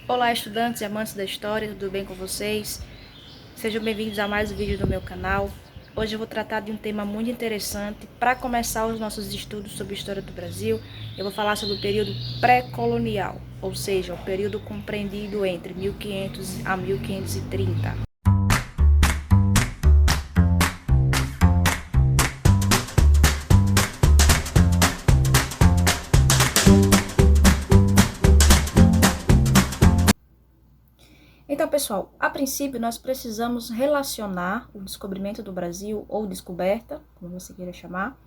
Olá, estudantes e amantes da história, tudo bem com vocês? Sejam bem-vindos a mais um vídeo do meu canal. Hoje eu vou tratar de um tema muito interessante. Para começar os nossos estudos sobre a história do Brasil, eu vou falar sobre o período pré-colonial, ou seja, o período compreendido entre 1500 a 1530. Então, pessoal, a princípio nós precisamos relacionar o descobrimento do Brasil, ou descoberta, como você queira chamar,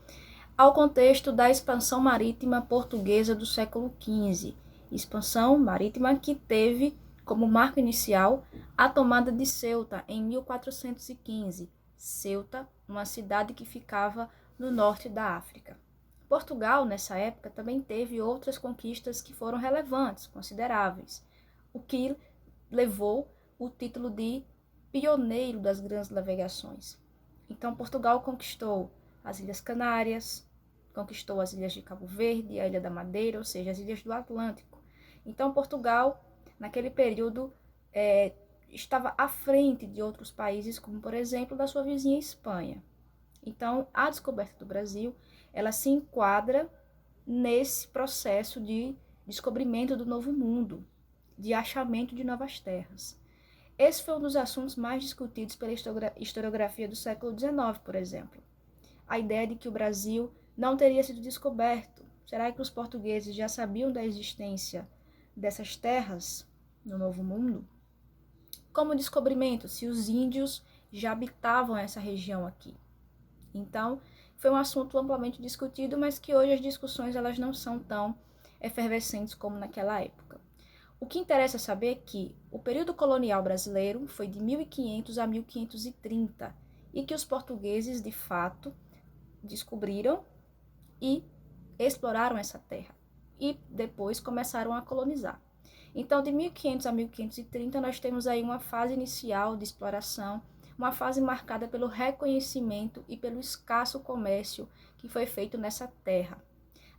ao contexto da expansão marítima portuguesa do século XV. Expansão marítima que teve como marco inicial a tomada de Ceuta em 1415. Ceuta, uma cidade que ficava no norte da África. Portugal, nessa época, também teve outras conquistas que foram relevantes, consideráveis, o que levou o título de pioneiro das grandes navegações. Então, Portugal conquistou as Ilhas Canárias, conquistou as ilhas de Cabo Verde, a Ilha da Madeira, ou seja, as ilhas do Atlântico. Então, Portugal, naquele período, estava à frente de outros países, como, por exemplo, da sua vizinha Espanha. Então, a descoberta do Brasil, ela se enquadra nesse processo de descobrimento do novo mundo, de achamento de novas terras. Esse foi um dos assuntos mais discutidos pela historiografia do século XIX, por exemplo. A ideia de que o Brasil não teria sido descoberto. Será que os portugueses já sabiam da existência dessas terras no Novo Mundo? Como descobrimento, se os índios já habitavam essa região aqui. Então, foi um assunto amplamente discutido, mas que hoje as discussões elas não são tão efervescentes como naquela época. O que interessa saber é que o período colonial brasileiro foi de 1500 a 1530 e que os portugueses, de fato, descobriram e exploraram essa terra e depois começaram a colonizar. Então, de 1500 a 1530, nós temos aí uma fase inicial de exploração, uma fase marcada pelo reconhecimento e pelo escasso comércio que foi feito nessa terra.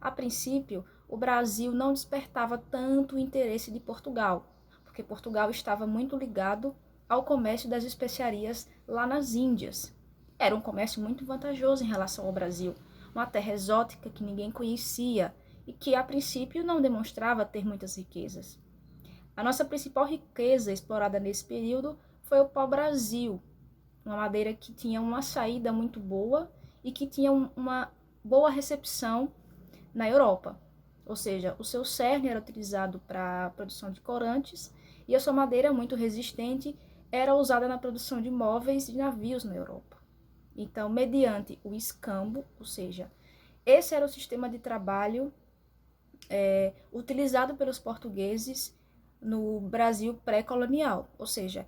A princípio, o Brasil não despertava tanto o interesse de Portugal, porque Portugal estava muito ligado ao comércio das especiarias lá nas Índias. Era um comércio muito vantajoso em relação ao Brasil, uma terra exótica que ninguém conhecia e que, a princípio, não demonstrava ter muitas riquezas. A nossa principal riqueza explorada nesse período foi o pau-brasil, uma madeira que tinha uma saída muito boa e que tinha uma boa recepção na Europa. Ou seja, o seu cerne era utilizado para a produção de corantes e a sua madeira, muito resistente, era usada na produção de móveis e navios na Europa. Então, mediante o escambo, ou seja, esse era o sistema de trabalho utilizado pelos portugueses no Brasil pré-colonial, ou seja,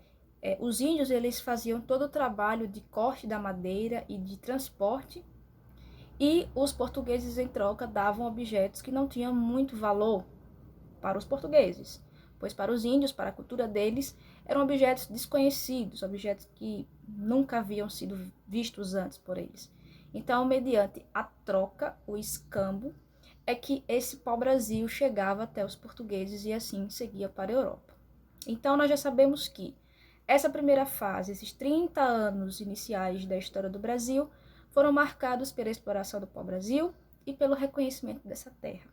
os índios eles faziam todo o trabalho de corte da madeira e de transporte, e os portugueses em troca davam objetos que não tinham muito valor para os portugueses, pois para os índios, para a cultura deles, eram objetos desconhecidos, objetos que nunca haviam sido vistos antes por eles. Então, mediante a troca, o escambo, é que esse pau-brasil chegava até os portugueses e assim seguia para a Europa. Então, nós já sabemos que essa primeira fase, esses 30 anos iniciais da história do Brasil, foram marcados pela exploração do pau-brasil e pelo reconhecimento dessa terra.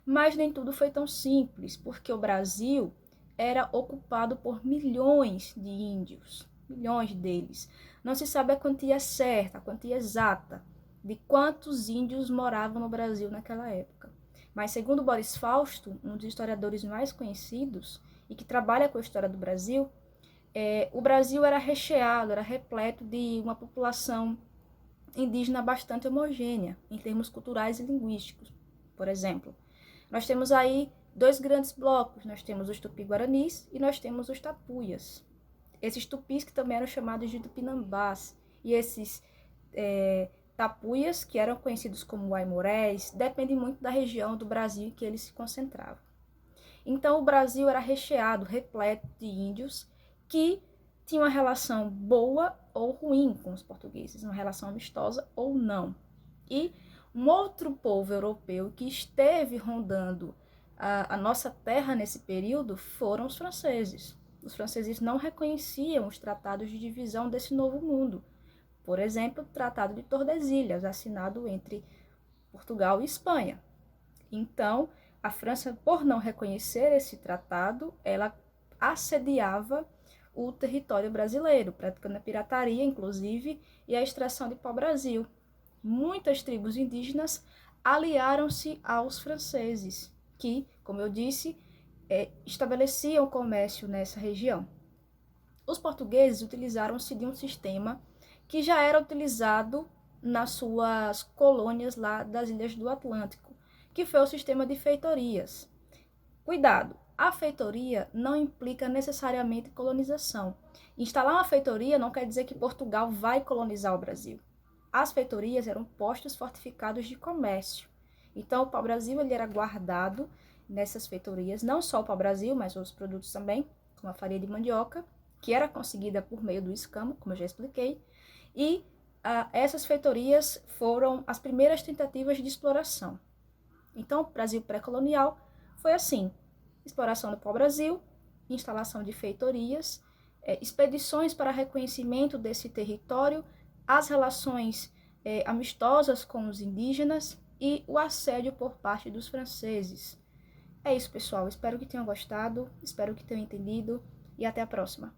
Mas nem tudo foi tão simples, porque o Brasil era ocupado por milhões de índios, milhões deles. Não se sabe a quantia certa, a quantia exata de quantos índios moravam no Brasil naquela época. Mas segundo Boris Fausto, um dos historiadores mais conhecidos e que trabalha com a história do Brasil, o Brasil era recheado, era repleto de uma população indígena bastante homogênea, em termos culturais e linguísticos. Por exemplo, nós temos aí dois grandes blocos, nós temos os tupi-guaranis e nós temos os tapuias. Esses tupis que também eram chamados de tupinambás, e esses tapuias, que eram conhecidos como aimorés, dependem muito da região do Brasil em que eles se concentravam. Então, o Brasil era recheado, repleto de índios que tinham uma relação boa ou ruim com os portugueses, uma relação amistosa ou não. E um outro povo europeu que esteve rondando a nossa terra nesse período foram os franceses. Os franceses não reconheciam os tratados de divisão desse novo mundo. Por exemplo, o Tratado de Tordesilhas, assinado entre Portugal e Espanha. Então, a França, por não reconhecer esse tratado, ela assediava o território brasileiro, praticando a pirataria, inclusive, e a extração de pau-brasil. Muitas tribos indígenas aliaram-se aos franceses, que, como eu disse, estabeleciam comércio nessa região. Os portugueses utilizaram-se de um sistema que já era utilizado nas suas colônias lá das ilhas do Atlântico, que foi o sistema de feitorias. Cuidado, a feitoria não implica necessariamente colonização. Instalar uma feitoria não quer dizer que Portugal vai colonizar o Brasil. As feitorias eram postos fortificados de comércio. Então, o pau-brasil ele era guardado nessas feitorias, não só o pau-brasil, mas outros produtos também, como a farinha de mandioca, que era conseguida por meio do escamo, como eu já expliquei, e essas feitorias foram as primeiras tentativas de exploração. Então, o Brasil pré-colonial foi assim: exploração do pau-brasil, instalação de feitorias, expedições para reconhecimento desse território, as relações amistosas com os indígenas e o assédio por parte dos franceses. É isso, pessoal. Espero que tenham gostado, espero que tenham entendido e até a próxima.